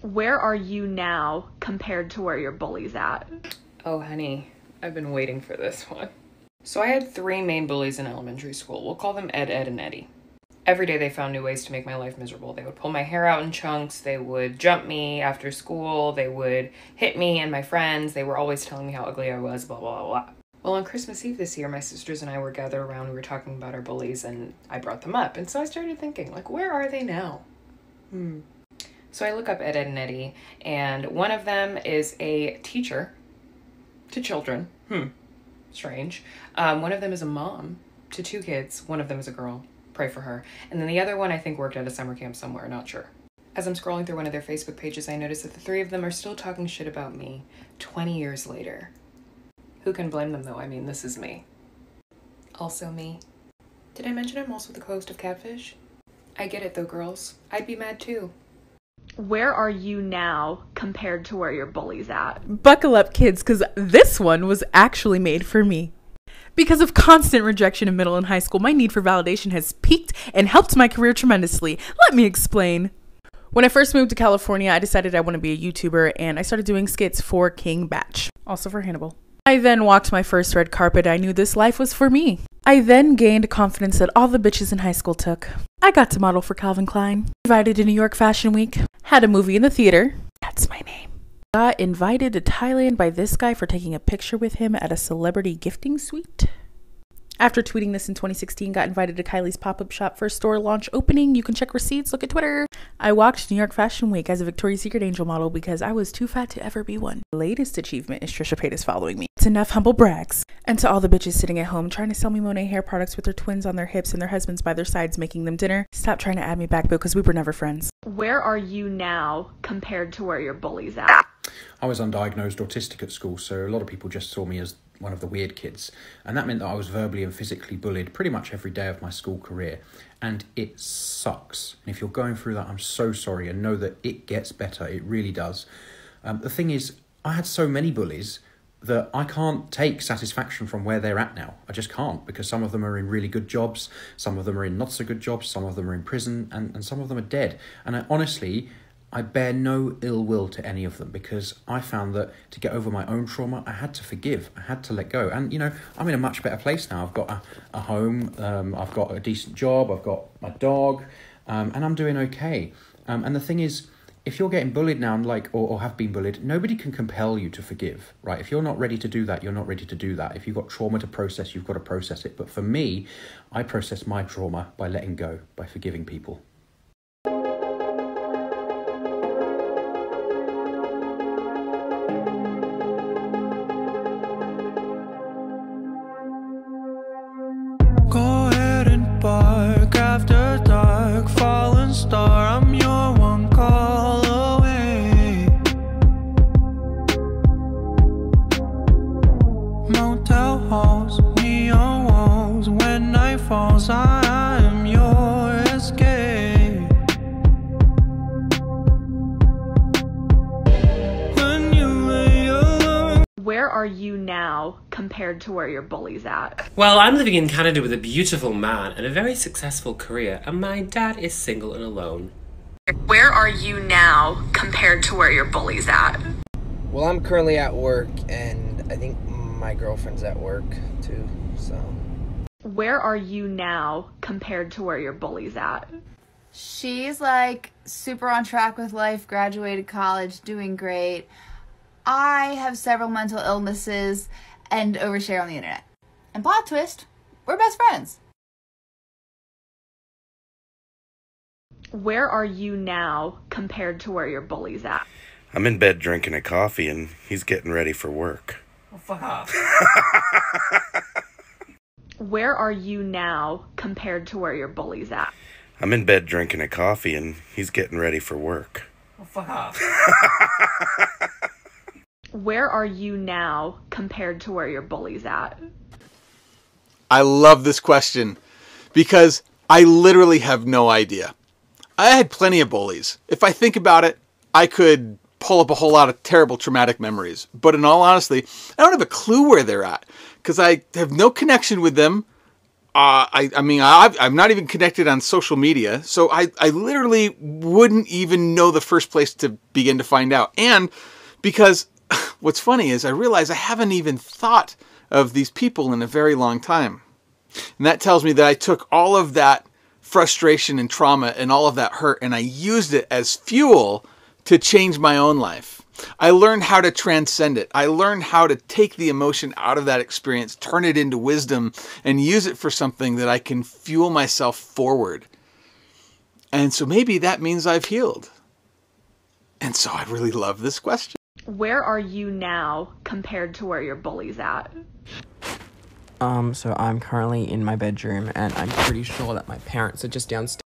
Where are you now compared to where your bully's at? Oh, honey, I've been waiting for this one. So I had 3 main bullies in elementary school. We'll call them Ed, Ed, and Eddie. Every day they found new ways to make my life miserable. They would pull my hair out in chunks. They would jump me after school. They would hit me and my friends. They were always telling me how ugly I was, blah, blah, blah. Well, on Christmas Eve this year, my sisters and I were gathered around. We were talking about our bullies, and I brought them up. And so I started thinking, like, where are they now? So I look up Ed, Ed, and Eddie, and one of them is a teacher to children. Strange. One of them is a mom to 2 kids. One of them is a girl. Pray for her. And then the other one I think worked at a summer camp somewhere, not sure. As I'm scrolling through one of their Facebook pages, I notice that the 3 of them are still talking shit about me 20 years later. Who can blame them though? I mean, this is me. Also me. Did I mention I'm also the co-host of Catfish? I get it though, girls. I'd be mad too. Where are you now compared to where your bully's at? Buckle up, kids, because this one was actually made for me. Because of constant rejection in middle and high school, my need for validation has peaked and helped my career tremendously. Let me explain. When I first moved to California, I decided I want to be a YouTuber, and I started doing skits for King Batch, also for Hannibal. I then walked my first red carpet. I knew this life was for me. I then gained confidence that all the bitches in high school took. I got to model for Calvin Klein, invited to New York Fashion Week, had a movie in the theater. That's my name. Got invited to Thailand by this guy for taking a picture with him at a celebrity gifting suite. After tweeting this in 2016, got invited to Kylie's pop-up shop for a store launch opening. You can check receipts, look at Twitter. I walked New York Fashion Week as a Victoria's Secret angel model because I was too fat to ever be one. Latest achievement is Trisha Paytas following me. It's enough humble brags. And to all the bitches sitting at home trying to sell me Monet hair products with their twins on their hips and their husbands by their sides making them dinner, stop trying to add me back, boo, because we were never friends. Where are you now compared to where your bully's at? I was undiagnosed autistic at school, so a lot of people just saw me as one of the weird kids. And that meant that I was verbally and physically bullied pretty much every day of my school career. And it sucks. And if you're going through that, I'm so sorry, and know that it gets better. It really does. The thing is, I had so many bullies that I can't take satisfaction from where they're at now. I just can't, because some of them are in really good jobs, some of them are in not so good jobs, some of them are in prison, and some of them are dead. And I bear no ill will to any of them, because I found that to get over my own trauma, I had to forgive, I had to let go. And, you know, I'm in a much better place now. I've got a home, I've got a decent job, I've got my dog, and I'm doing okay. And the thing is, if you're getting bullied now, or have been bullied, nobody can compel you to forgive, right? If you're not ready to do that, you're not ready to do that. If you've got trauma to process, you've got to process it. But for me, I process my trauma by letting go, by forgiving people. Go ahead and bark after dark, fallen star, I'm your one call away. Motel halls, neon walls, when night falls, I am your escape. When you lay alone. Where are you now compared to where your bully's at? Well, I'm living in Canada with a beautiful man and a very successful career, and my dad is single and alone. Where are you now compared to where your bully's at? Well, I'm currently at work, and I think my girlfriend's at work too, so. Where are you now compared to where your bully's at? She's like super on track with life, graduated college, doing great. I have several mental illnesses and overshare on the internet. And plot twist, we're best friends. Where are you now compared to where your bully's at? I'm in bed drinking a coffee and he's getting ready for work. Oh, fuck off. Where are you now compared to where your bully's at? I'm in bed drinking a coffee and he's getting ready for work. Oh, fuck off. Where are you now compared to where your bully's at? I love this question because I literally have no idea. I had plenty of bullies. If I think about it, I could pull up a whole lot of terrible traumatic memories. But in all honesty, I don't have a clue where they're at because I have no connection with them. I'm not even connected on social media, so I literally wouldn't even know the first place to begin to find out. And because what's funny is I realize I haven't even thought of these people in a very long time. And that tells me that I took all of that frustration and trauma and all of that hurt and I used it as fuel to change my own life. I learned how to transcend it. I learned how to take the emotion out of that experience, turn it into wisdom, and use it for something that I can fuel myself forward. And so maybe that means I've healed. And so I really love this question. Where are you now compared to where your bully's at? So I'm currently in my bedroom and I'm pretty sure that my parents are just downstairs.